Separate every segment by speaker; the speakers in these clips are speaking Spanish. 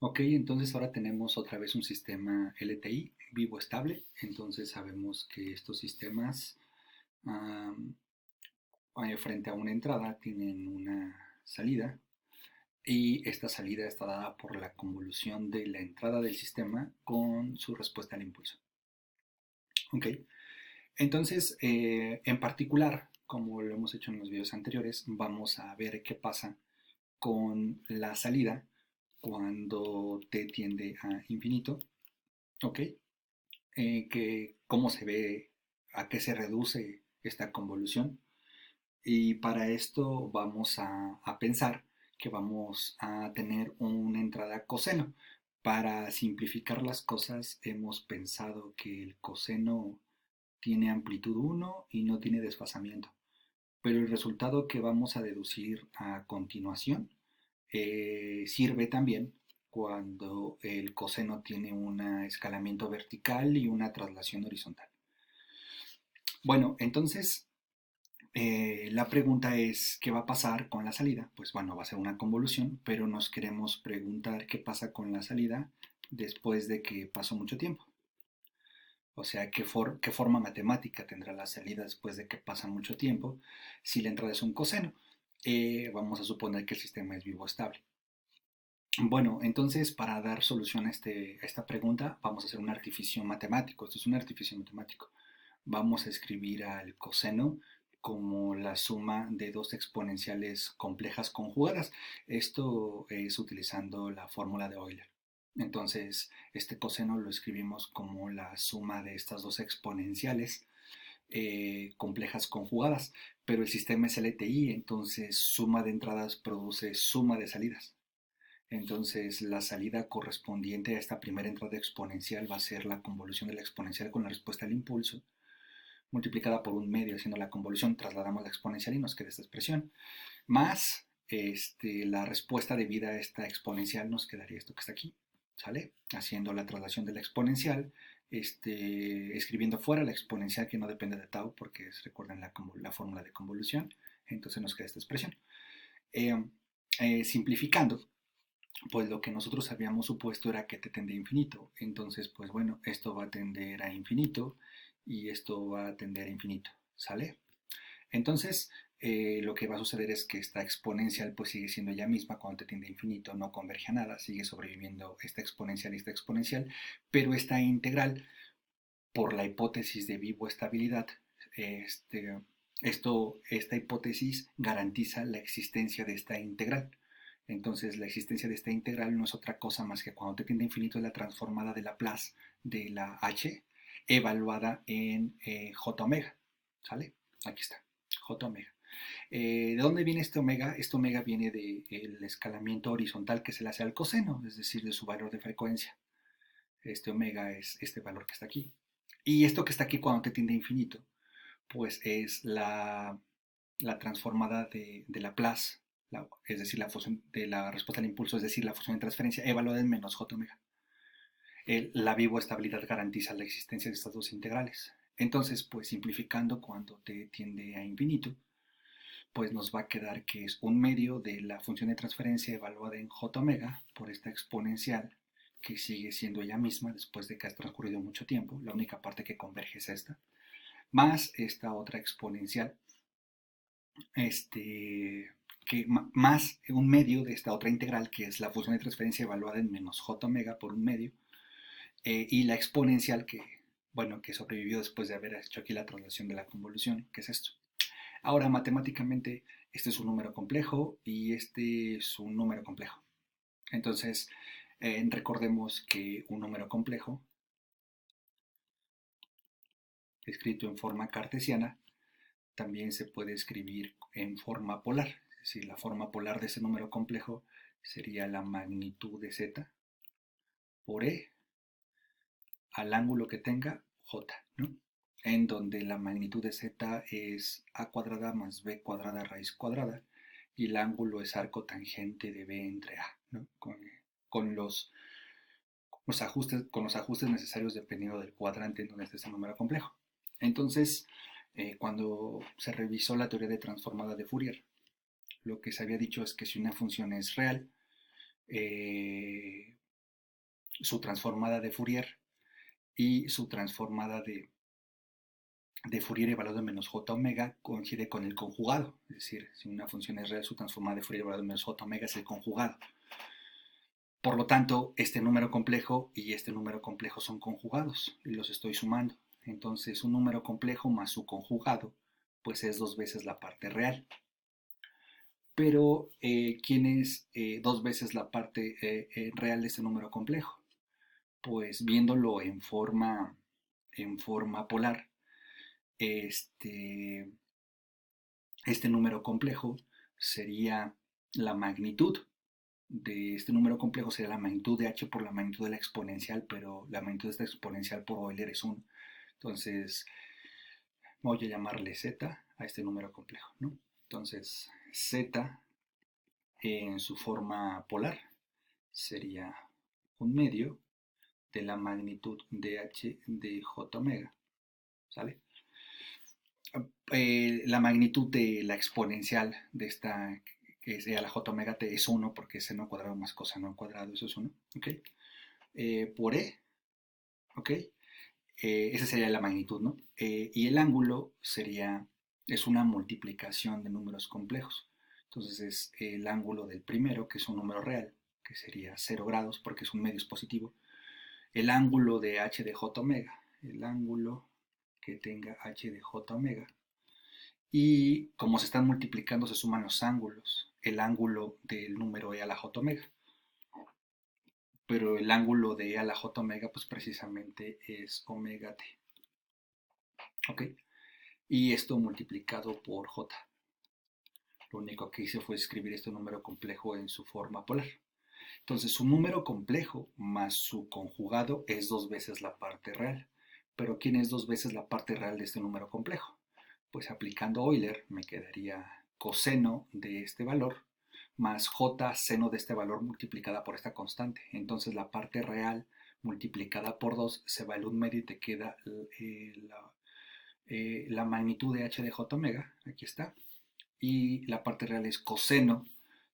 Speaker 1: Ok, entonces ahora tenemos otra vez un sistema LTI vivo estable. Entonces sabemos que estos sistemas am, frente a una entrada tienen una salida y esta salida está dada por la convolución de la entrada del sistema con su respuesta al impulso. Ok, entonces en particular, como lo hemos hecho en los videos anteriores, vamos a ver qué pasa con la salida cuando t tiende a infinito. Ok, cómo se ve, a qué se reduce esta convolución. Y para esto vamos a pensar que vamos a tener una entrada coseno. Para simplificar las cosas, hemos pensado que el coseno tiene amplitud 1 y no tiene desfasamiento. Pero el resultado que vamos a deducir a continuación sirve también cuando el coseno tiene un escalamiento vertical y una traslación horizontal. Bueno, entonces la pregunta es, ¿qué va a pasar con la salida? Pues bueno, va a ser una convolución, pero nos queremos preguntar qué pasa con la salida después de que pasó mucho tiempo. O sea, ¿qué forma matemática tendrá la salida después de que pasa mucho tiempo si la entrada es un coseno? Vamos a suponer que el sistema es vivo estable. Bueno, entonces para dar solución a esta pregunta vamos a hacer un artificio matemático. Esto es un artificio matemático. Vamos a escribir al coseno como la suma de dos exponenciales complejas conjugadas. Esto es utilizando la fórmula de Euler. Entonces, este coseno lo escribimos como la suma de estas dos exponenciales complejas conjugadas, pero el sistema es LTI, entonces suma de entradas produce suma de salidas. Entonces, la salida correspondiente a esta primera entrada exponencial va a ser la convolución de la exponencial con la respuesta al impulso, multiplicada por un medio haciendo la convolución, trasladamos la exponencial y nos queda esta expresión, más la respuesta debida a esta exponencial nos quedaría esto que está aquí, ¿sale? Haciendo la traslación de la exponencial, escribiendo fuera la exponencial que no depende de tau, porque recuerden la fórmula de convolución, entonces nos queda esta expresión. Eh, Simplificando, pues lo que nosotros habíamos supuesto era que t tendía a infinito. Entonces, pues bueno, esto va a tender a infinito y esto va a tender a infinito, ¿sale? Entonces, lo que va a suceder es que esta exponencial pues sigue siendo ella misma cuando t tiende a infinito, no converge a nada, sigue sobreviviendo esta exponencial, pero esta integral, por la hipótesis de vivo estabilidad, este, esta hipótesis garantiza la existencia de esta integral. Entonces, la existencia de esta integral no es otra cosa más que cuando t tiende a infinito es la transformada de Laplace de la h evaluada en j omega. ¿Sale? Aquí está, j omega. ¿De dónde viene este omega? Este omega viene del escalamiento horizontal que se le hace al coseno, es decir, de su valor de frecuencia. Este omega es este valor que está aquí. Y esto que está aquí cuando t tiende a infinito, pues es la transformada de Laplace, es decir, la función de la respuesta al impulso, es decir, la función de transferencia evaluada en menos j omega. La vivo estabilidad garantiza la existencia de estas dos integrales. Entonces, pues simplificando, cuando t tiende a infinito, pues nos va a quedar que es un medio de la función de transferencia evaluada en j omega por esta exponencial que sigue siendo ella misma después de que ha transcurrido mucho tiempo, la única parte que converge es esta, más esta otra exponencial, que más un medio de esta otra integral que es la función de transferencia evaluada en menos j omega por un medio, y la exponencial que, bueno, que sobrevivió después de haber hecho aquí la traslación de la convolución, que es esto. Ahora, matemáticamente, este es un número complejo y este es un número complejo. Entonces, recordemos que un número complejo, escrito en forma cartesiana, también se puede escribir en forma polar. Es decir, la forma polar de ese número complejo sería la magnitud de z por e al ángulo que tenga j, ¿no? En donde la magnitud de z es a cuadrada más b cuadrada raíz cuadrada y el ángulo es arco tangente de b entre a, ¿no? Con con los ajustes necesarios dependiendo del cuadrante en donde esté ese número complejo. Entonces, cuando se revisó la teoría de transformada de Fourier, lo que se había dicho es que si una función es real, su transformada de Fourier y su transformada de Fourier evaluado en menos j omega coincide con el conjugado. Es decir, si una función es real, su transformada de Fourier evaluado en menos j omega es el conjugado. Por lo tanto, este número complejo y este número complejo son conjugados y los estoy sumando. Entonces, un número complejo más su conjugado, pues es 2 veces la parte real. Pero, ¿quién es 2 veces la parte real de este número complejo? Pues viéndolo en forma polar, este, este número complejo sería la magnitud de este número complejo, sería la magnitud de h por la magnitud de la exponencial, pero la magnitud de esta exponencial por Euler es 1. Entonces, voy a llamarle z a este número complejo, ¿no? Entonces, z en su forma polar sería un medio de la magnitud de h de j omega, ¿sale? La magnitud de la exponencial de esta, que es a la j omega t, es 1 porque es seno al cuadrado más coseno al cuadrado, eso es 1, ¿ok? Por e, ¿ok? Esa sería la magnitud, ¿no? Y el ángulo es una multiplicación de números complejos. Entonces es el ángulo del primero, que es un número real, que sería 0 grados porque es un medio positivo. El ángulo de h de j omega, el ángulo que tenga h de j omega. Y como se están multiplicando, se suman los ángulos. El ángulo del número e a la j omega. Pero el ángulo de e a la j omega, pues precisamente es omega t. ¿Ok? Y esto multiplicado por j. Lo único que hice fue escribir este número complejo en su forma polar. Entonces, su número complejo más su conjugado es 2 veces la parte real. Pero ¿quién es 2 veces la parte real de este número complejo? Pues aplicando Euler me quedaría coseno de este valor más j seno de este valor multiplicada por esta constante. Entonces la parte real multiplicada por 2 se va al 1 medio y te queda la magnitud de h de j omega, aquí está, y la parte real es coseno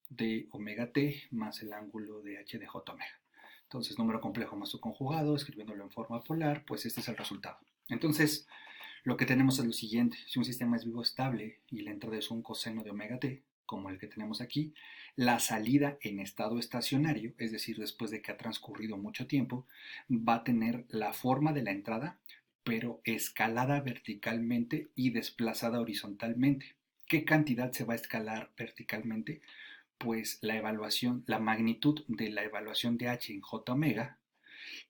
Speaker 1: de omega t más el ángulo de h de j omega. Entonces, número complejo más su conjugado, escribiéndolo en forma polar, pues este es el resultado. Entonces, lo que tenemos es lo siguiente: si un sistema es vivo estable y la entrada es un coseno de omega t, como el que tenemos aquí, la salida en estado estacionario, es decir, después de que ha transcurrido mucho tiempo, va a tener la forma de la entrada, pero escalada verticalmente y desplazada horizontalmente. ¿Qué cantidad se va a escalar verticalmente? Pues la evaluación, la magnitud de la evaluación de h en j omega.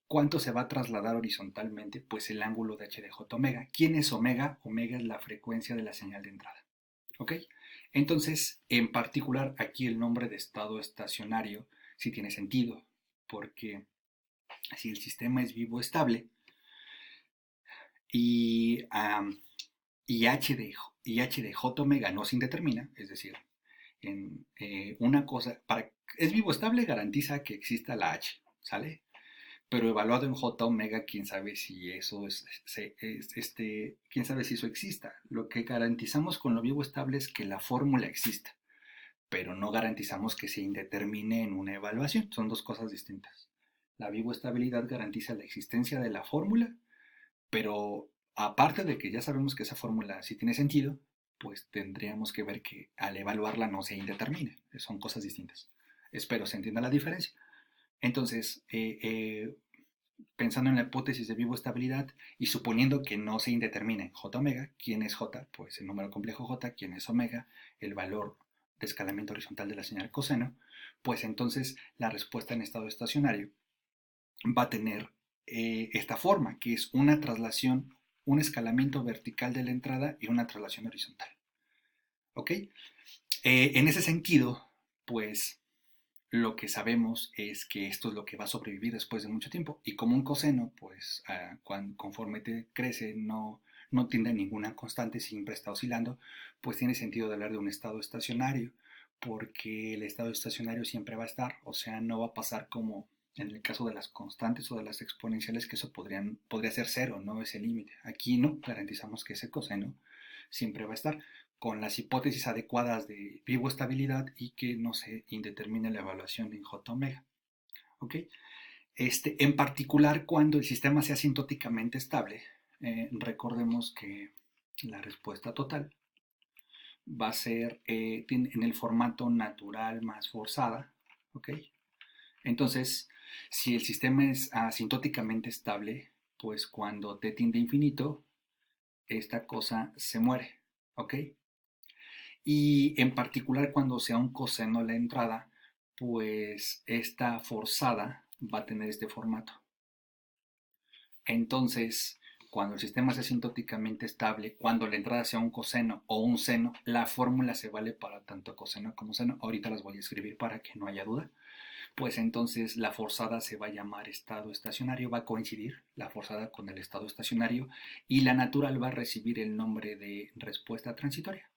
Speaker 1: ¿Cuánto se va a trasladar horizontalmente? Pues el ángulo de h de j omega. ¿Quién es omega? Omega es la frecuencia de la señal de entrada. ¿Ok? Entonces, en particular, aquí el nombre de estado estacionario sí tiene sentido, porque si el sistema es vivo estable y, h de j omega no se indetermina, es decir, en una cosa, es vivo estable garantiza que exista la h, ¿sale? Pero evaluado en j omega, quién sabe si eso quién sabe si eso exista. Lo que garantizamos con lo vivo estable es que la fórmula exista, pero no garantizamos que se indetermine en una evaluación. Son dos cosas distintas. La vivo estabilidad garantiza la existencia de la fórmula, pero aparte de que ya sabemos que esa fórmula sí tiene sentido, pues tendríamos que ver que al evaluarla no se indetermine. Son cosas distintas. Espero se entienda la diferencia. Entonces, pensando en la hipótesis de vivo estabilidad y suponiendo que no se indetermine j omega, ¿quién es j? Pues el número complejo j. ¿Quién es omega? El valor de escalamiento horizontal de la señal coseno. Pues entonces la respuesta en estado estacionario va a tener esta forma, que es una traslación, un escalamiento vertical de la entrada y una traslación horizontal. ¿Ok? En ese sentido, pues lo que sabemos es que esto es lo que va a sobrevivir después de mucho tiempo. Y como un coseno, pues conforme te crece, no tiene ninguna constante, siempre está oscilando, pues tiene sentido de hablar de un estado estacionario, porque el estado estacionario siempre va a estar, o sea, no va a pasar como en el caso de las constantes o de las exponenciales, que eso podría ser cero, no es el límite. Aquí no, garantizamos que ese coseno siempre va a estar con las hipótesis adecuadas de vivo estabilidad y que no se indetermine la evaluación en j omega. ¿Ok? En particular, cuando el sistema sea asintóticamente estable, recordemos que la respuesta total va a ser en el formato natural más forzada, ¿ok? Entonces, si el sistema es asintóticamente estable, pues cuando t tiende a infinito, esta cosa se muere, ¿ok? Y en particular cuando sea un coseno la entrada, pues esta forzada va a tener este formato. Entonces, cuando el sistema es asintóticamente estable, cuando la entrada sea un coseno o un seno, la fórmula se vale para tanto coseno como seno. Ahorita las voy a escribir para que no haya duda. Pues entonces la forzada se va a llamar estado estacionario, va a coincidir la forzada con el estado estacionario y la natural va a recibir el nombre de respuesta transitoria,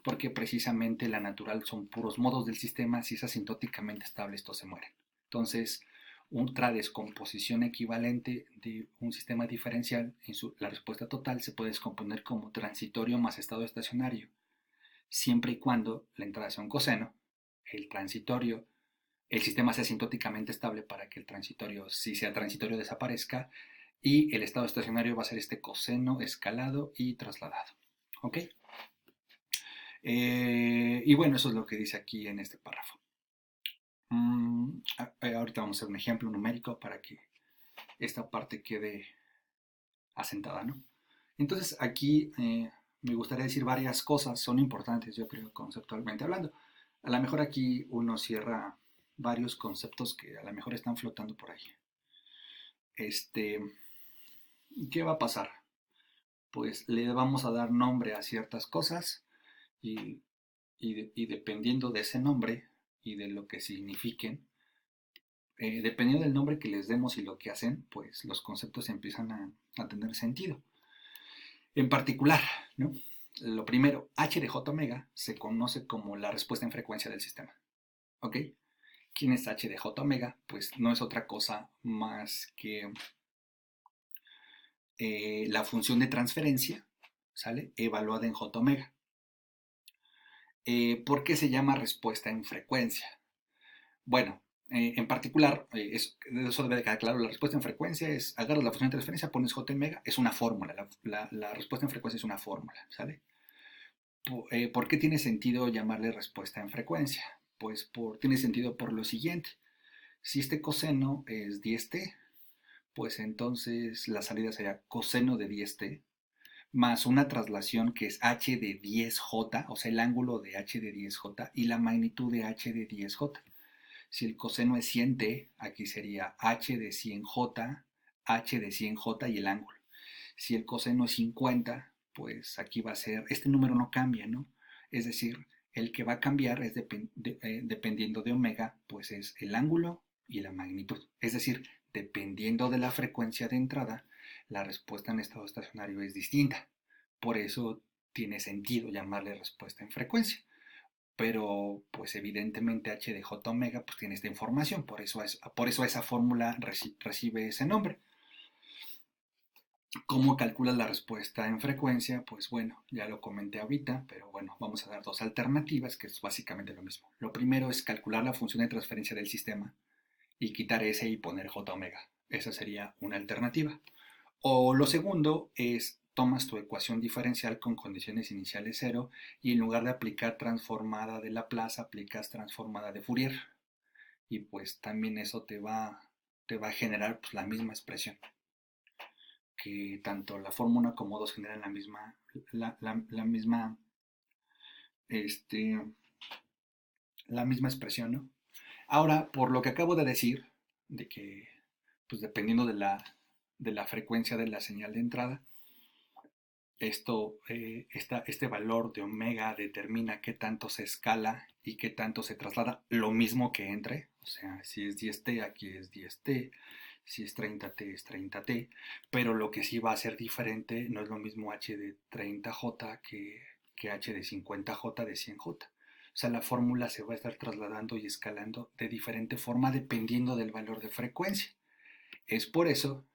Speaker 1: porque precisamente la natural son puros modos del sistema, si es asintóticamente estable estos se mueren. Entonces, otra descomposición equivalente de un sistema diferencial, la respuesta total se puede descomponer como transitorio más estado estacionario, siempre y cuando la entrada sea un coseno, el transitorio, el sistema sea asintóticamente estable para que el transitorio, si sea transitorio, desaparezca, y el estado estacionario va a ser este coseno escalado y trasladado. ¿Ok? Y bueno, eso es lo que dice aquí en este párrafo. Ahorita vamos a hacer un ejemplo numérico para que esta parte quede asentada, ¿no? Entonces aquí me gustaría decir varias cosas, son importantes yo creo conceptualmente hablando. A lo mejor aquí uno cierra varios conceptos que a lo mejor están flotando por ahí. ¿Qué va a pasar? Pues le vamos a dar nombre a ciertas cosas y, y dependiendo de ese nombre y de lo que signifiquen, dependiendo del nombre que les demos y lo que hacen, pues los conceptos empiezan a tener sentido. En particular, ¿no? Lo primero, h de j omega se conoce como la respuesta en frecuencia del sistema. ¿Ok? ¿Quién es h de j omega? Pues no es otra cosa más que la función de transferencia, ¿sale? Evaluada en j omega. ¿Por qué se llama respuesta en frecuencia? Bueno, en particular, eso debe de quedar claro, la respuesta en frecuencia es, agarras la función de transferencia, pones j omega, es una fórmula, la respuesta en frecuencia es una fórmula, ¿sale? ¿Por qué tiene sentido llamarle respuesta en frecuencia? Pues tiene sentido por lo siguiente, si este coseno es 10t, pues entonces la salida sería coseno de 10t más una traslación que es h de 10j, o sea, el ángulo de h de 10j y la magnitud de h de 10j. Si el coseno es 100t, aquí sería h de 100j, h de 100j y el ángulo. Si el coseno es 50, pues aquí va a ser, este número no cambia, ¿no? Es decir, el que va a cambiar es dependiendo de omega, pues es el ángulo y la magnitud. Es decir, dependiendo de la frecuencia de entrada, la respuesta en estado estacionario es distinta. Por eso tiene sentido llamarle respuesta en frecuencia. Pero pues evidentemente h de j omega pues tiene esta información, por eso esa fórmula recibe ese nombre. ¿Cómo calculas la respuesta en frecuencia? Pues bueno, ya lo comenté ahorita, pero bueno, vamos a dar dos alternativas, que es básicamente lo mismo. Lo primero es calcular la función de transferencia del sistema y quitar S y poner J omega. Esa sería una alternativa. O lo segundo es tomas tu ecuación diferencial con condiciones iniciales cero y en lugar de aplicar transformada de Laplace, aplicas transformada de Fourier. Y pues también eso te va a generar pues, la misma expresión, que tanto la fórmula como 2 generan la misma, este, la misma expresión, ¿no? Ahora, por lo que acabo de decir, de que, pues dependiendo de la frecuencia de la señal de entrada, este valor de omega determina qué tanto se escala y qué tanto se traslada, lo mismo que entre, o sea, si es 10t, aquí es 10t, si es 30t, es 30t, pero lo que sí va a ser diferente no es lo mismo h de 30j que h de 50j de 100j. O sea, la fórmula se va a estar trasladando y escalando de diferente forma dependiendo del valor de frecuencia. Es por eso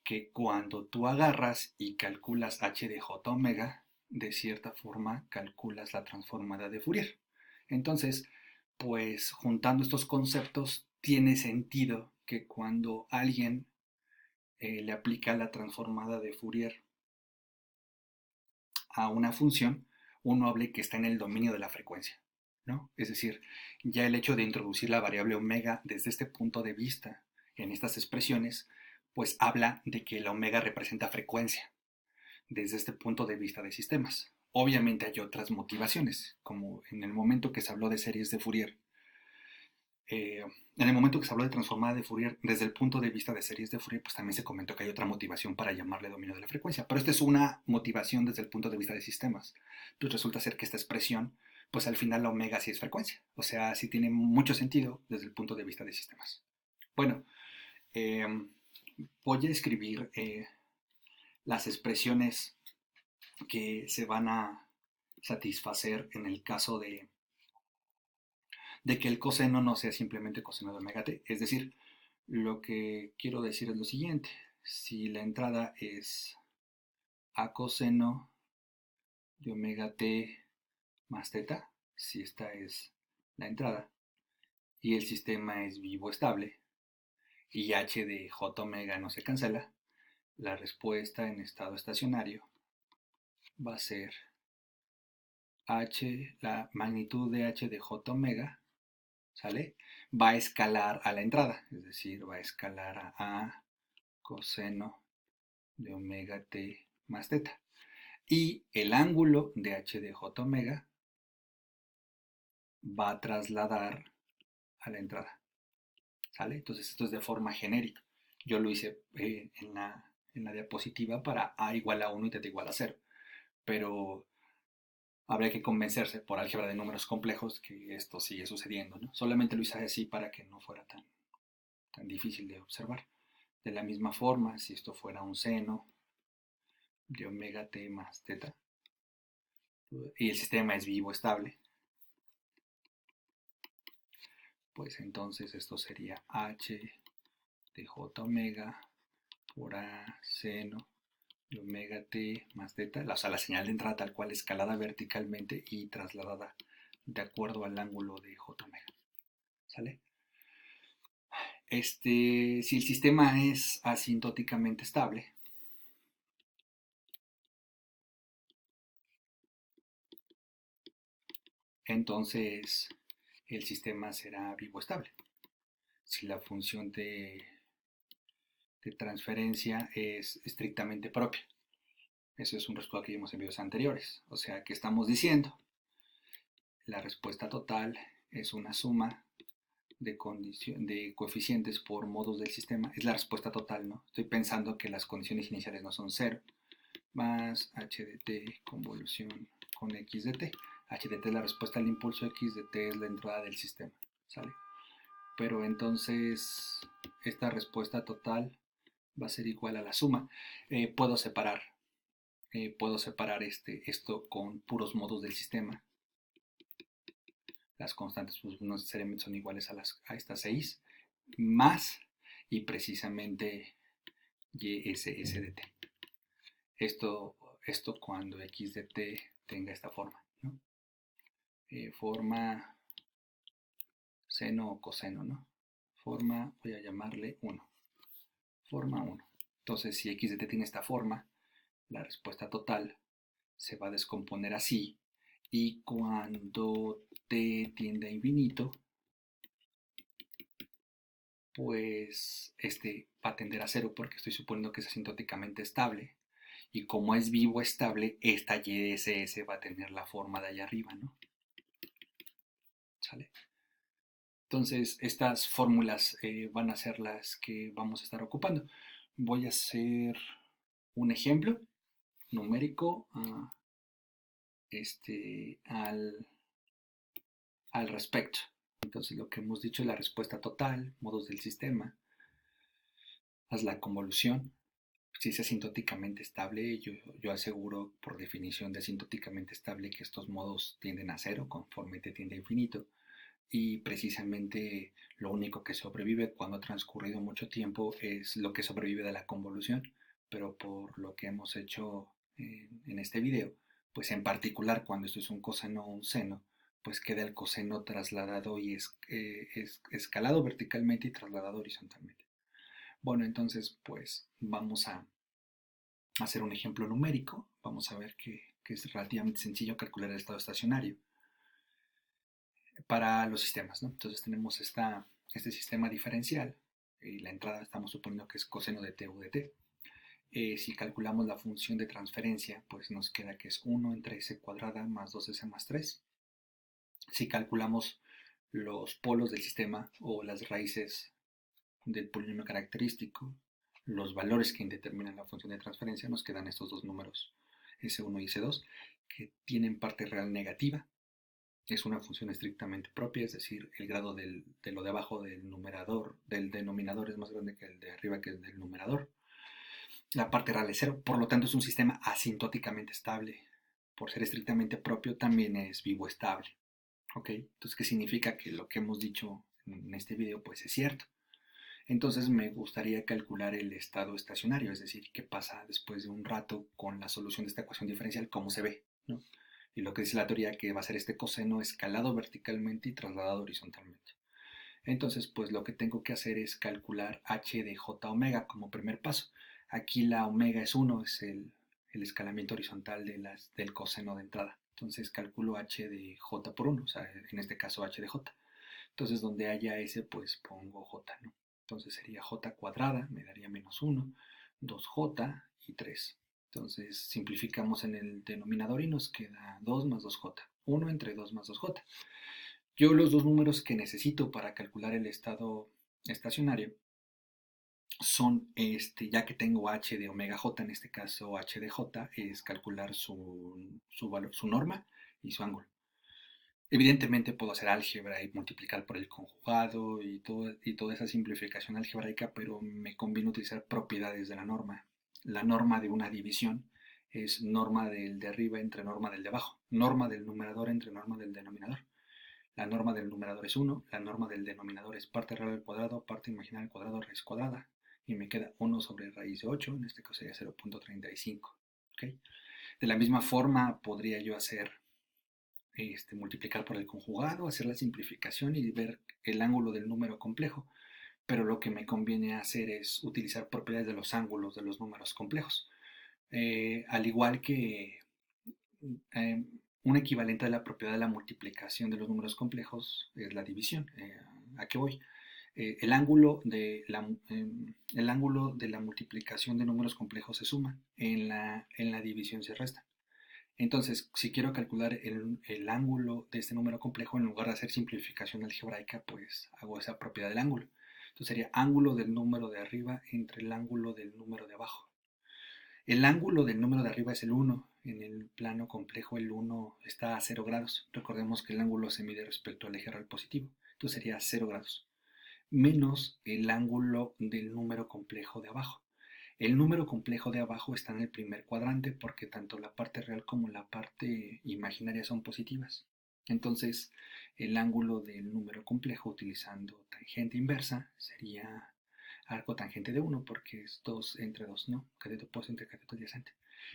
Speaker 1: que cuando tú agarras y calculas h de j omega, de cierta forma calculas la transformada de Fourier. Entonces, pues juntando estos conceptos, tiene sentido que cuando alguien le aplica la transformada de Fourier a una función, uno hable que está en el dominio de la frecuencia, ¿no? Es decir, ya el hecho de introducir la variable omega desde este punto de vista en estas expresiones, pues habla de que la omega representa frecuencia desde este punto de vista de sistemas. Obviamente hay otras motivaciones, como en el momento que se habló de series de Fourier. En el momento que se habló de transformada de Fourier, desde el punto de vista de series de Fourier, pues también se comentó que hay otra motivación para llamarle dominio de la frecuencia. Pero esta es una motivación desde el punto de vista de sistemas. Pues resulta ser que esta expresión, pues al final la omega sí es frecuencia. O sea, sí tiene mucho sentido desde el punto de vista de sistemas. Bueno, eh, voy a escribir las expresiones que se van a satisfacer en el caso de que el coseno no sea simplemente coseno de omega t. Es decir, lo que quiero decir es lo siguiente. Si la entrada es a coseno de omega t más teta, si esta es la entrada, y el sistema es vivo estable, y h de j omega no se cancela, la respuesta en estado estacionario va a ser h, la magnitud de h de j omega, ¿sale? Va a escalar a la entrada, es decir, va a escalar a coseno de omega t más teta. Y el ángulo de h de j omega va a trasladar a la entrada, ¿sale? Entonces esto es de forma genérica. Yo lo hice en la diapositiva para a igual a 1 y teta igual a 0, pero habría que convencerse por álgebra de números complejos que esto sigue sucediendo, ¿no? Solamente lo hice así para que no fuera tan difícil de observar. De la misma forma, si esto fuera un seno de omega t más teta, y el sistema es vivo estable, pues entonces esto sería h de j omega por a seno de omega t más teta, o sea, la señal de entrada tal cual escalada verticalmente y trasladada de acuerdo al ángulo de j omega, ¿sale? Si el sistema es asintóticamente estable, entonces el sistema será vivo estable. Si la función de transferencia es estrictamente propia. Eso es un resultado que vimos en videos anteriores. O sea, ¿qué estamos diciendo? La respuesta total es una suma de coeficientes por modos del sistema. Es la respuesta total, ¿no? Estoy pensando que las condiciones iniciales no son 0, más h de t convolución con x de t. H de t es la respuesta al impulso, x de t es la entrada del sistema, ¿sale? Pero entonces esta respuesta total va a ser igual a la suma. Puedo separar esto con puros modos del sistema. Las constantes pues, no necesariamente son iguales a estas 6, más y precisamente YSS de t. Esto cuando x de t tenga esta forma, ¿no? Forma seno o coseno, ¿no? Forma, voy a llamarle 1. Forma 1. Entonces, si x de t tiene esta forma, la respuesta total se va a descomponer así, y cuando t tiende a infinito, pues este va a tender a 0 porque estoy suponiendo que es asintóticamente estable, y como es vivo estable, esta YSS va a tener la forma de allá arriba, ¿no? ¿Sale? Entonces, estas fórmulas van a ser las que vamos a estar ocupando. Voy a hacer un ejemplo numérico al respecto. Entonces, lo que hemos dicho es la respuesta total, modos del sistema, haz la convolución. Si es asintóticamente estable, yo aseguro por definición de asintóticamente estable que estos modos tienden a 0 conforme t tiende a infinito. Y precisamente lo único que sobrevive cuando ha transcurrido mucho tiempo es lo que sobrevive de la convolución, pero por lo que hemos hecho en este video, pues en particular cuando esto es un coseno o un seno, pues queda el coseno trasladado y escalado verticalmente y trasladado horizontalmente. Bueno, entonces pues vamos a hacer un ejemplo numérico. Vamos a ver que es relativamente sencillo calcular el estado estacionario para los sistemas, ¿no? Entonces tenemos este sistema diferencial y la entrada estamos suponiendo que es coseno de t u de t. Si calculamos la función de transferencia, pues nos queda que es 1 entre s cuadrada más 2s más 3. Si calculamos los polos del sistema o las raíces del polinomio característico, los valores que determinan la función de transferencia, nos quedan estos dos números, S1 y S2, que tienen parte real negativa. Es una función estrictamente propia, es decir, el grado de lo de abajo del numerador, del denominador es más grande que el de arriba, que el del numerador. La parte real es cero, por lo tanto es un sistema asintóticamente estable. Por ser estrictamente propio, también es vivo estable. ¿Ok? Entonces, ¿qué significa? Que lo que hemos dicho en este video, pues es cierto. Entonces me gustaría calcular el estado estacionario, es decir, qué pasa después de un rato con la solución de esta ecuación diferencial, cómo se ve, ¿no? Y lo que dice la teoría que va a ser este coseno escalado verticalmente y trasladado horizontalmente. Entonces, pues lo que tengo que hacer es calcular h de j omega como primer paso. Aquí la omega es 1, es el escalamiento horizontal del coseno de entrada. Entonces calculo h de j por 1, o sea, en este caso h de j. Entonces, donde haya s, pues pongo j, ¿no? Entonces sería j cuadrada, me daría menos 1, 2j y 3. Entonces simplificamos en el denominador y nos queda 2 más 2j. 1 entre 2 más 2j. Yo los dos números que necesito para calcular el estado estacionario son, ya que tengo h de omega j, en este caso h de j, es calcular su norma y su ángulo. Evidentemente puedo hacer álgebra y multiplicar por el conjugado y toda esa simplificación algebraica, pero me conviene utilizar propiedades de la norma. La norma de una división es norma del de arriba entre norma del de abajo, norma del numerador entre norma del denominador. La norma del numerador es 1, la norma del denominador es parte real al cuadrado, parte imaginaria al cuadrado, raíz cuadrada, y me queda 1 sobre raíz de 8, en este caso sería 0.35. ¿Okay? De la misma forma podría yo hacer multiplicar por el conjugado, hacer la simplificación y ver el ángulo del número complejo, pero lo que me conviene hacer es utilizar propiedades de los ángulos de los números complejos. Al igual que eh, un equivalente a la propiedad de la multiplicación de los números complejos es la división. ¿A qué voy? El ángulo de la multiplicación de números complejos se suma, en la división se resta. Entonces, si quiero calcular el ángulo de este número complejo, en lugar de hacer simplificación algebraica, pues hago esa propiedad del ángulo. Entonces sería ángulo del número de arriba entre el ángulo del número de abajo. El ángulo del número de arriba es el 1. En el plano complejo el 1 está a 0 grados. Recordemos que el ángulo se mide respecto al eje real positivo. Entonces sería 0 grados. Menos el ángulo del número complejo de abajo. El número complejo de abajo está en el primer cuadrante porque tanto la parte real como la parte imaginaria son positivas. Entonces, el ángulo del número complejo utilizando tangente inversa sería arco tangente de 1 porque es 2 entre 2, ¿no? Cateto opuesto entre cateto adyacente.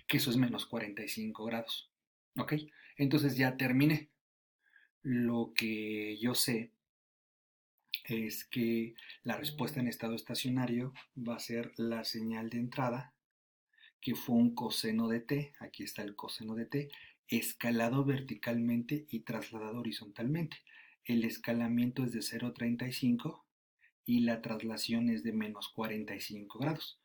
Speaker 1: Que eso es menos 45 grados. ¿Ok? Entonces ya terminé. Lo que yo sé es que la respuesta en estado estacionario va a ser la señal de entrada, que fue un coseno de t, aquí está el coseno de t, escalado verticalmente y trasladado horizontalmente. El escalamiento es de 0,35 y la traslación es de menos 45 grados.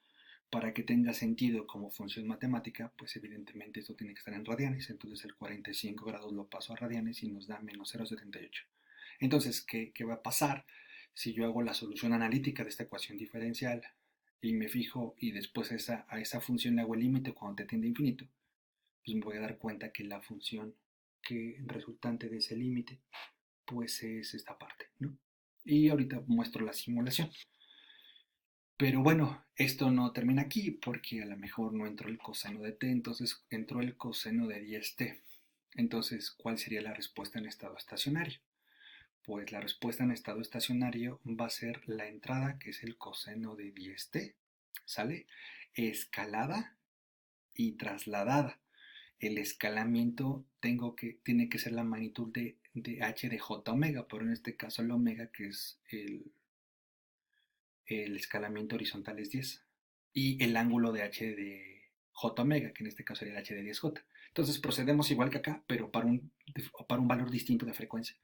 Speaker 1: Para que tenga sentido como función matemática, pues evidentemente esto tiene que estar en radianes, entonces el 45 grados lo paso a radianes y nos da menos 0,78. Entonces, ¿qué va a pasar si yo hago la solución analítica de esta ecuación diferencial y me fijo y después a esa función le hago el límite cuando te tiende a infinito? Pues me voy a dar cuenta que la función que resultante de ese límite pues es esta parte, ¿no? Y ahorita muestro la simulación. Pero bueno, esto no termina aquí porque a lo mejor no entró el coseno de t, entonces entró el coseno de 10t. Entonces, ¿cuál sería la respuesta en estado estacionario? Pues la respuesta en estado estacionario va a ser la entrada, que es el coseno de 10t, ¿sale? Escalada y trasladada. El escalamiento tiene que ser la magnitud de de h de j omega, pero en este caso el omega, que es el escalamiento horizontal, es 10. Y el ángulo de h de j omega, que en este caso sería el h de 10j. Entonces procedemos igual que acá, pero para un valor distinto de frecuencia.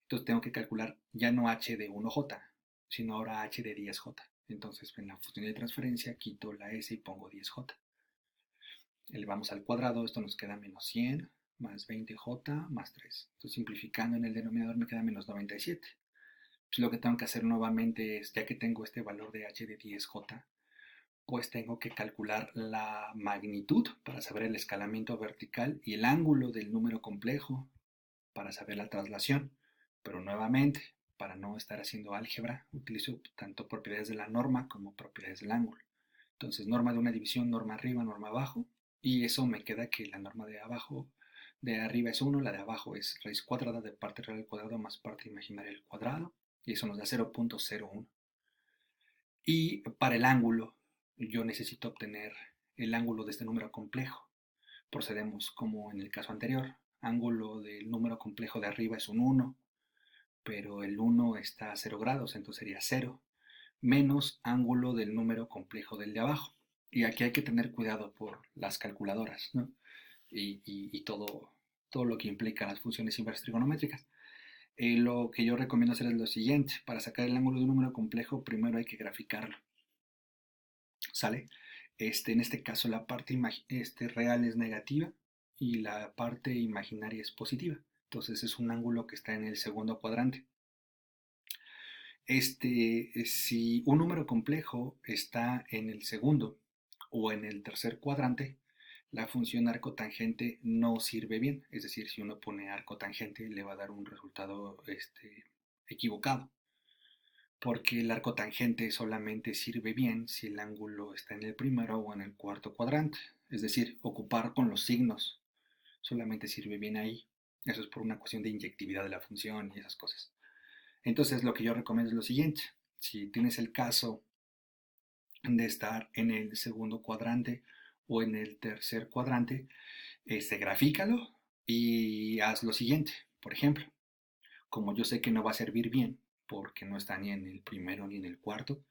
Speaker 1: Entonces tengo que calcular ya no h de 1j, sino ahora h de 10j. Entonces en la función de transferencia quito la s y pongo 10j. Elevamos al cuadrado, esto nos queda menos 100 más 20j más 3. Entonces simplificando en el denominador me queda menos 97. Pues lo que tengo que hacer nuevamente es, ya que tengo este valor de h de 10j, pues tengo que calcular la magnitud para saber el escalamiento vertical y el ángulo del número complejo para saber la traslación. Pero nuevamente, para no estar haciendo álgebra, utilizo tanto propiedades de la norma como propiedades del ángulo. Entonces, norma de una división, norma arriba, norma abajo, y eso me queda que la norma de abajo, de arriba es 1, la de abajo es raíz cuadrada de parte real al cuadrado más parte imaginaria al cuadrado, y eso nos da 0.01. Y para el ángulo, yo necesito obtener el ángulo de este número complejo. Procedemos como en el caso anterior. Ángulo del número complejo de arriba es un 1, pero el 1 está a 0 grados, entonces sería 0, menos ángulo del número complejo del de abajo. Y aquí hay que tener cuidado por las calculadoras, ¿no? Y todo lo que implica las funciones inversas trigonométricas. Lo que yo recomiendo hacer es lo siguiente. Para sacar el ángulo de un número complejo, primero hay que graficarlo. ¿Sale? En este caso la parte real es negativa y la parte imaginaria es positiva. Entonces es un ángulo que está en el segundo cuadrante. Si un número complejo está en el segundo o en el tercer cuadrante, la función arcotangente no sirve bien. Es decir, si uno pone arcotangente le va a dar un resultado equivocado, porque el arcotangente solamente sirve bien si el ángulo está en el primero o en el cuarto cuadrante. Es decir, ocupar con los signos solamente sirve bien ahí. Eso es por una cuestión de inyectividad de la función y esas cosas. Entonces lo que yo recomiendo es lo siguiente. Si tienes el caso de estar en el segundo cuadrante o en el tercer cuadrante, grafícalo y haz lo siguiente. Por ejemplo, como yo sé que no va a servir bien porque no está ni en el primero ni en el cuarto,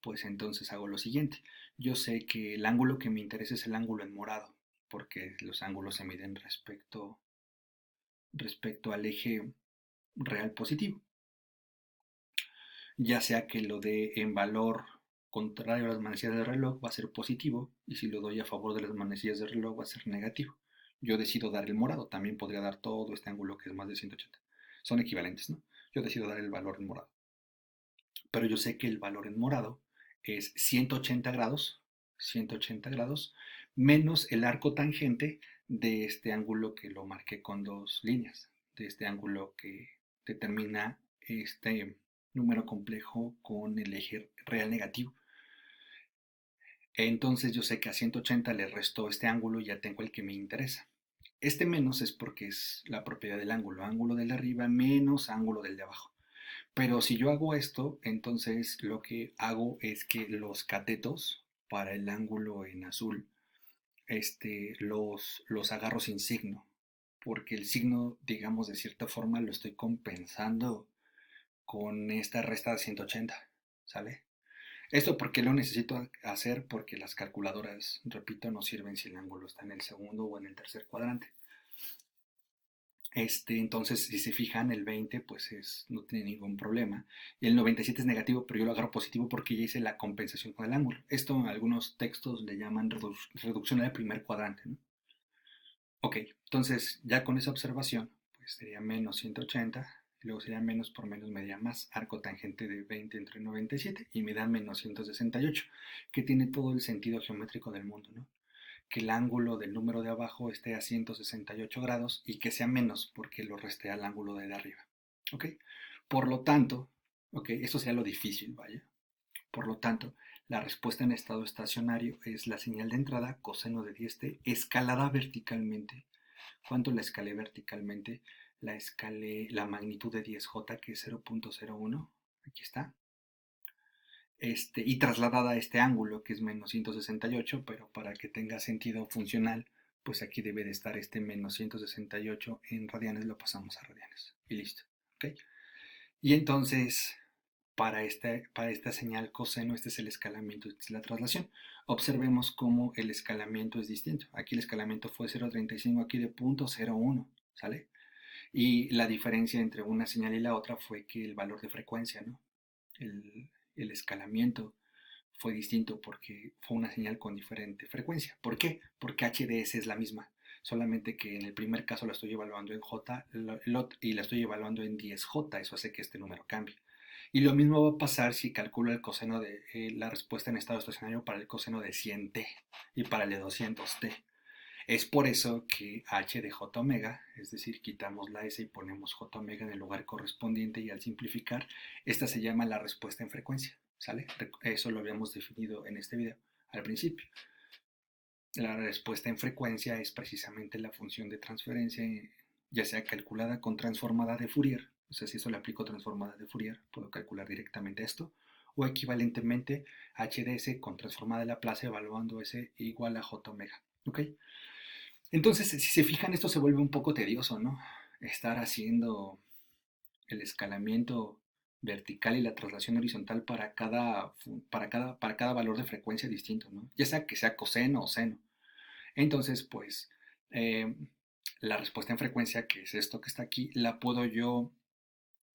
Speaker 1: pues entonces hago lo siguiente. Yo sé que el ángulo que me interesa es el ángulo en morado, porque los ángulos se miden respecto al eje real positivo. Ya sea que lo dé en valor contrario a las manecillas del reloj va a ser positivo y si lo doy a favor de las manecillas del reloj va a ser negativo. Yo decido dar el morado, también podría dar todo este ángulo que es más de 180. Son equivalentes, ¿no? Yo decido dar el valor en morado. Pero yo sé que el valor en morado es 180 grados menos el arco tangente de este ángulo que lo marqué con dos líneas, de este ángulo que determina este número complejo con el eje real negativo. Entonces yo sé que a 180 le resto este ángulo y ya tengo el que me interesa. Este menos es porque es la propiedad del ángulo, ángulo del de arriba menos ángulo del de abajo. Pero si yo hago esto, entonces lo que hago es que los catetos para el ángulo en azul, los agarro sin signo, porque el signo, digamos, de cierta forma lo estoy compensando con esta resta de 180, ¿sale? Esto porque lo necesito hacer porque las calculadoras, repito, no sirven si el ángulo está en el segundo o en el tercer cuadrante. Entonces, si se fijan, el 20 pues no tiene ningún problema. Y el 97 es negativo, pero yo lo agarro positivo porque ya hice la compensación con el ángulo. Esto en algunos textos le llaman reducción al primer cuadrante, ¿no? Ok, entonces ya con esa observación, pues sería menos 180, y luego sería menos por menos me daría más arco tangente de 20 entre 97 y me da menos 168, que tiene todo el sentido geométrico del mundo, ¿no? Que el ángulo del número de abajo esté a 168 grados y que sea menos porque lo resté al ángulo de arriba. ¿Ok? Por lo tanto, ok, eso sería lo difícil, vaya. Por lo tanto, la respuesta en estado estacionario es la señal de entrada coseno de 10t escalada verticalmente. ¿Cuánto la escalé verticalmente? La escalé la magnitud de 10j, que es 0.01. Aquí está. Y trasladada a este ángulo, que es menos 168, pero para que tenga sentido funcional, pues aquí debe de estar este menos 168 en radianes, lo pasamos a radianes y listo. ¿Ok? Y entonces, para esta señal coseno, este es el escalamiento, esta es la traslación. Observemos cómo el escalamiento es distinto. Aquí el escalamiento fue 0,35, aquí de 0,01, ¿sale? Y la diferencia entre una señal y la otra fue que el valor de frecuencia, ¿no? El escalamiento fue distinto porque fue una señal con diferente frecuencia. ¿Por qué? Porque HDS es la misma, solamente que en el primer caso la estoy evaluando en J y la estoy evaluando en 10J, eso hace que este número cambie. Y lo mismo va a pasar si calculo el coseno de la respuesta en estado estacionario para el coseno de 100t y para el de 200t. Es por eso que h de j omega, es decir, quitamos la s y ponemos j omega en el lugar correspondiente y al simplificar, esta se llama la respuesta en frecuencia, ¿sale? Eso lo habíamos definido en este video al principio. La respuesta en frecuencia es precisamente la función de transferencia, ya sea calculada con transformada de Fourier, o sea, si eso le aplico transformada de Fourier, puedo calcular directamente esto, o equivalentemente HDS con transformada de Laplace evaluando S igual a J omega, ¿ok? Entonces, si se fijan, esto se vuelve un poco tedioso, ¿no? Estar haciendo el escalamiento vertical y la traslación horizontal para cada valor de frecuencia distinto, ¿no? Ya sea que sea coseno o seno. Entonces, pues, eh, la respuesta en frecuencia, que es esto que está aquí, la puedo yo,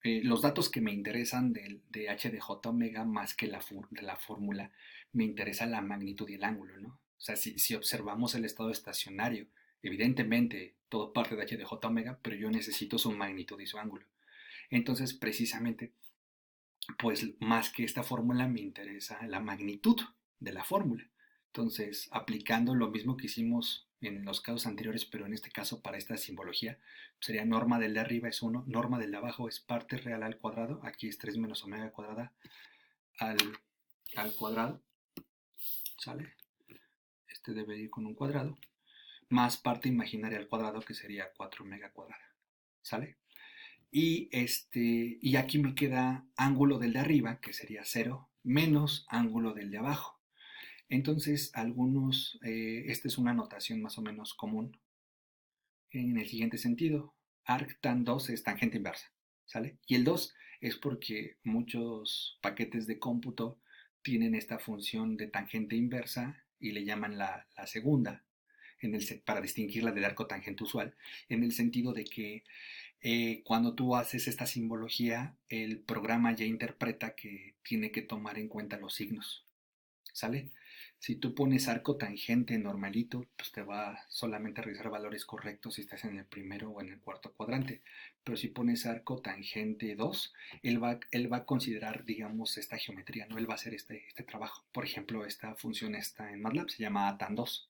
Speaker 1: los datos que me interesan de h de j omega más que de la fórmula, me interesa la magnitud y el ángulo, ¿no? O sea, si observamos el estado estacionario, evidentemente todo parte de h de j omega, pero yo necesito su magnitud y su ángulo. Entonces, precisamente, pues más que esta fórmula me interesa la magnitud de la fórmula. Entonces, aplicando lo mismo que hicimos en los casos anteriores, pero en este caso para esta simbología, sería norma del de arriba es 1, norma del de abajo es parte real al cuadrado, aquí es 3 menos omega cuadrada al, al cuadrado, ¿sale? Este debe ir con un cuadrado, más parte imaginaria al cuadrado que sería 4 omega cuadrada, ¿sale? Y aquí me queda ángulo del de arriba, que sería 0, menos ángulo del de abajo. Entonces, esta es una notación más o menos común en el siguiente sentido. Arc tan 2 es tangente inversa, ¿sale? Y el 2 es porque muchos paquetes de cómputo tienen esta función de tangente inversa y le llaman la segunda, para distinguirla del arco tangente usual, en el sentido de que cuando tú haces esta simbología, el programa ya interpreta que tiene que tomar en cuenta los signos, ¿sale? Si tú pones arco tangente normalito, pues te va solamente a revisar valores correctos si estás en el primero o en el cuarto cuadrante. Pero si pones arco tangente 2, él va a considerar, digamos, esta geometría, ¿no? Él va a hacer este trabajo. Por ejemplo, esta función está en MATLAB, se llama atan2.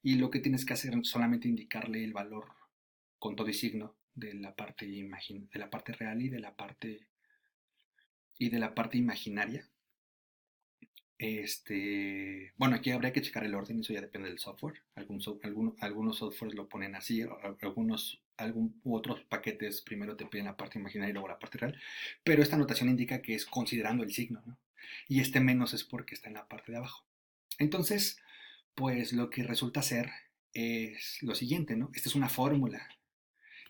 Speaker 1: Y lo que tienes que hacer es solamente indicarle el valor con todo y signo de la parte real y de la parte imaginaria. Bueno, aquí habría que checar el orden, eso ya depende del software. Algunos softwares lo ponen así, otros paquetes primero te piden la parte imaginaria y luego la parte real, pero esta notación indica que es considerando el signo, ¿no? Y este menos es porque está en la parte de abajo. Entonces, pues lo que resulta ser es lo siguiente, ¿no? Esta es una fórmula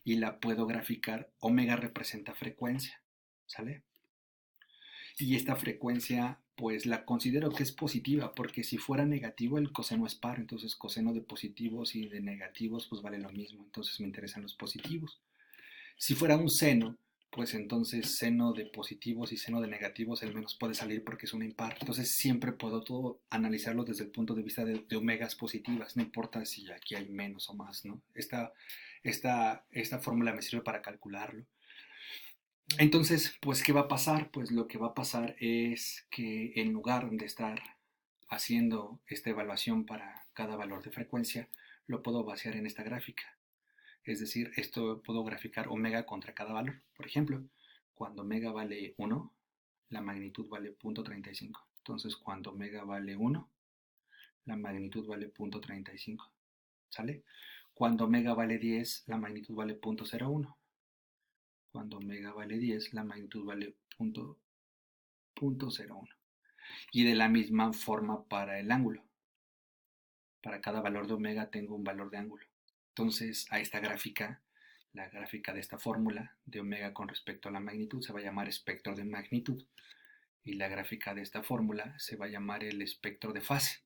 Speaker 1: y la puedo graficar. Omega representa frecuencia, ¿sale? Y esta frecuencia pues la considero que es positiva, porque si fuera negativo el coseno es par, entonces coseno de positivos y de negativos pues vale lo mismo, entonces me interesan los positivos. Si fuera un seno, pues entonces seno de positivos y seno de negativos el menos puede salir porque es un impar, entonces siempre puedo todo analizarlo desde el punto de vista de omegas positivas, no importa si aquí hay menos o más, ¿no? Esta fórmula me sirve para calcularlo. Entonces, pues, ¿qué va a pasar? Pues lo que va a pasar es que en lugar de estar haciendo esta evaluación para cada valor de frecuencia, lo puedo vaciar en esta gráfica. Es decir, esto puedo graficar omega contra cada valor. Por ejemplo, cuando omega vale 1, la magnitud vale 0.35. Entonces, cuando omega vale 1, la magnitud vale 0.35. ¿Sale? Cuando omega vale 10, la magnitud vale 0.01. Cuando omega vale 10, la magnitud vale 0.01. Y de la misma forma para el ángulo. Para cada valor de omega tengo un valor de ángulo. Entonces, a esta gráfica, la gráfica de esta fórmula de omega con respecto a la magnitud se va a llamar espectro de magnitud. Y la gráfica de esta fórmula se va a llamar el espectro de fase.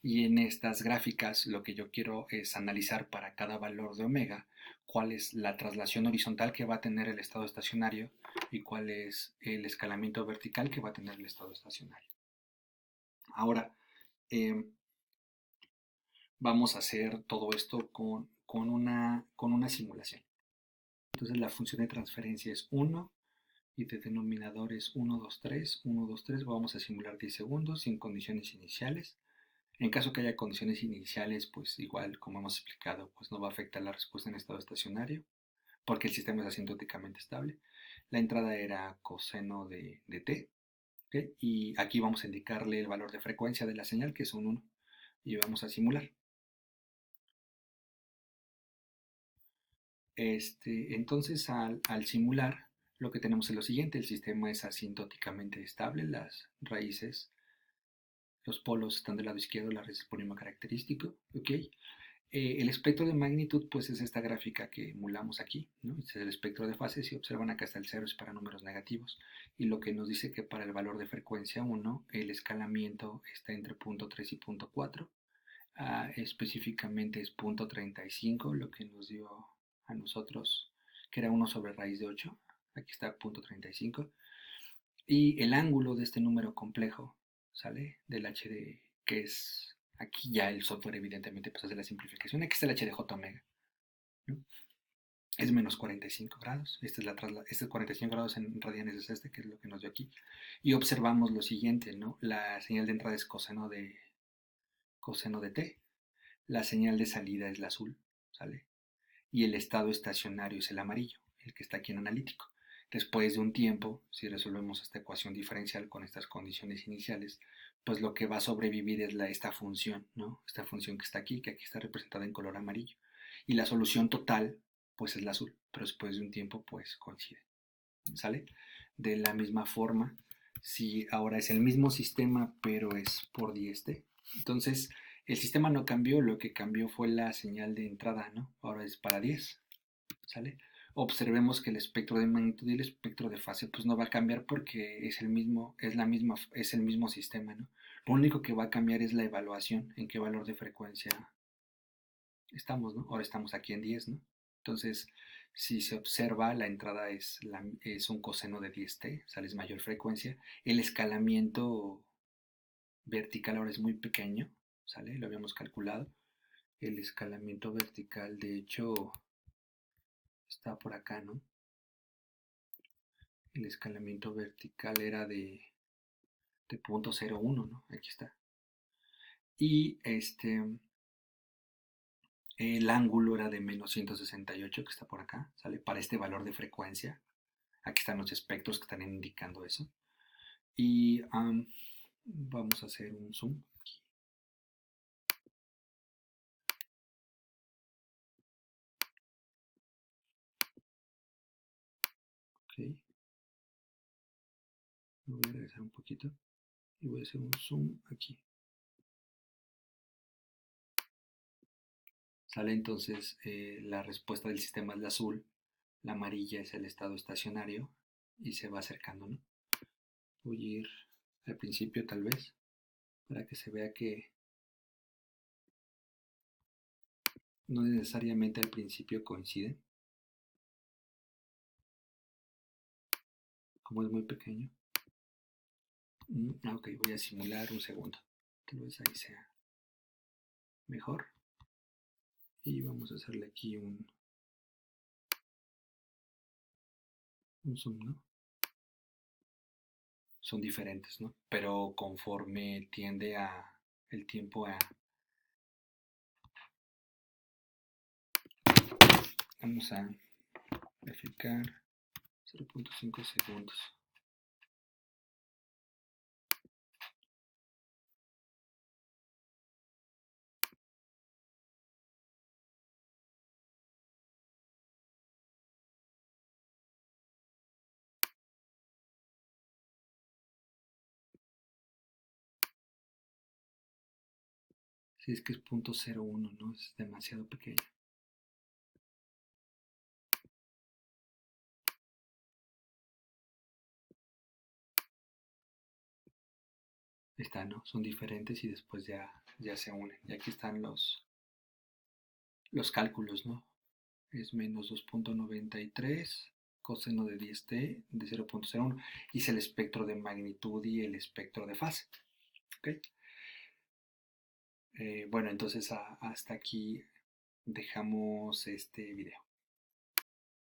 Speaker 1: Y en estas gráficas lo que yo quiero es analizar para cada valor de omega cuál es la traslación horizontal que va a tener el estado estacionario y cuál es el escalamiento vertical que va a tener el estado estacionario. Ahora, vamos a hacer todo esto con una simulación. Entonces la función de transferencia es 1 y de denominador es 1, 2, 3, 1, 2, 3. Vamos a simular 10 segundos sin condiciones iniciales. En caso que haya condiciones iniciales, pues igual, como hemos explicado, pues no va a afectar la respuesta en estado estacionario, porque el sistema es asintóticamente estable. La entrada era coseno de t, ¿okay? Y aquí vamos a indicarle el valor de frecuencia de la señal, que es un 1, y vamos a simular. Entonces, al simular, lo que tenemos es lo siguiente: el sistema es asintóticamente estable, las raíces, los polos están del lado izquierdo, la raíz por mismo característico, ¿ok? El espectro de magnitud, pues es esta gráfica que emulamos aquí, ¿no? Este es el espectro de fase. Si observan, acá está el 0, es para números negativos, y lo que nos dice que para el valor de frecuencia 1, el escalamiento está entre 0.3 y 0.4, específicamente es 0.35, lo que nos dio a nosotros, que era 1 sobre raíz de 8, aquí está 0.35, y el ángulo de este número complejo, ¿sale? Del HD, que es, aquí ya el software evidentemente pues hace la simplificación, aquí está el h de j omega, ¿no? Es menos 45 grados, este es 45 grados en radianes es que es lo que nos dio aquí, y observamos lo siguiente, ¿no? La señal de entrada es coseno de t, la señal de salida es la azul, ¿sale? Y el estado estacionario es el amarillo, el que está aquí en analítico. Después de un tiempo, si resolvemos esta ecuación diferencial con estas condiciones iniciales, pues lo que va a sobrevivir es esta función, ¿no? Esta función que está aquí, que aquí está representada en color amarillo. Y la solución total, pues es la azul, pero después de un tiempo, pues coincide, ¿sale? De la misma forma, si ahora es el mismo sistema, pero es por dieste, entonces el sistema no cambió, lo que cambió fue la señal de entrada, ¿no? Ahora es para 10, ¿sale? Observemos que el espectro de magnitud y el espectro de fase pues no va a cambiar porque es el mismo sistema, ¿no? Lo único que va a cambiar es la evaluación, en qué valor de frecuencia estamos, ¿no? Ahora estamos aquí en 10, ¿no? Entonces, si se observa, la entrada es un coseno de 10t, ¿sale? Es mayor frecuencia. El escalamiento vertical ahora es muy pequeño, ¿sale? Lo habíamos calculado. El escalamiento vertical, de hecho, está por acá, ¿no? El escalamiento vertical era de 0.01, ¿no? Aquí está. Y el ángulo era de menos 168, que está por acá, ¿sale? Para este valor de frecuencia. Aquí están los espectros que están indicando eso. Y vamos a hacer un zoom. Ok. Me voy a regresar un poquito y voy a hacer un zoom aquí. Sale entonces la respuesta del sistema es la azul, la amarilla es el estado estacionario y se va acercando, ¿no? Voy a ir al principio tal vez para que se vea que no necesariamente al principio coinciden, como es muy pequeño. Ok, voy a simular un segundo, tal vez ahí sea mejor. Y vamos a hacerle aquí un zoom, ¿no? Son diferentes, ¿no? Pero conforme tiende el tiempo vamos a graficar 0.5 segundos. Si es que es 0.01, ¿no? Es demasiado pequeño. Está, ¿no? Son diferentes y después ya se unen. Y aquí están los cálculos, ¿no? Es menos 2.93 coseno de 10t de 0.01. Hice el espectro de magnitud y el espectro de fase. ¿Ok? Bueno, entonces hasta aquí dejamos este video.